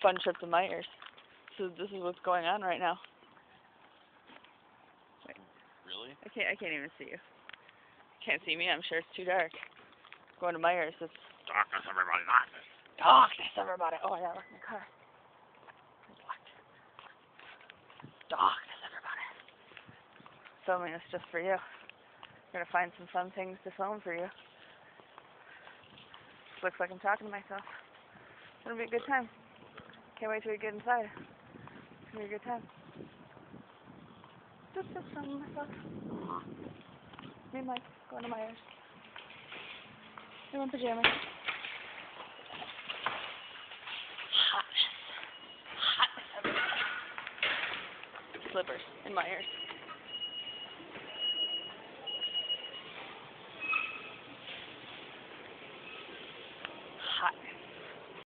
fun trip to Myers. So this is what's going on right now. Wait, Really? I can't even see you. Can't see me. I'm sure it's too dark. Going to Myers. It's Darkness, everybody, darkness. darkness, everybody. Oh, I gotta lock my car. It's locked. Darkness, everybody. Filming this just for you. Gonna find some fun things to film for you. Looks like I'm talking to myself. It'll be a good time. Can't wait till we get inside. It's gonna be a good time. Just filming myself. Me and Mike going to Myers. I'm in pajamas. Hotness. Hotness, everybody. Slippers in Myers.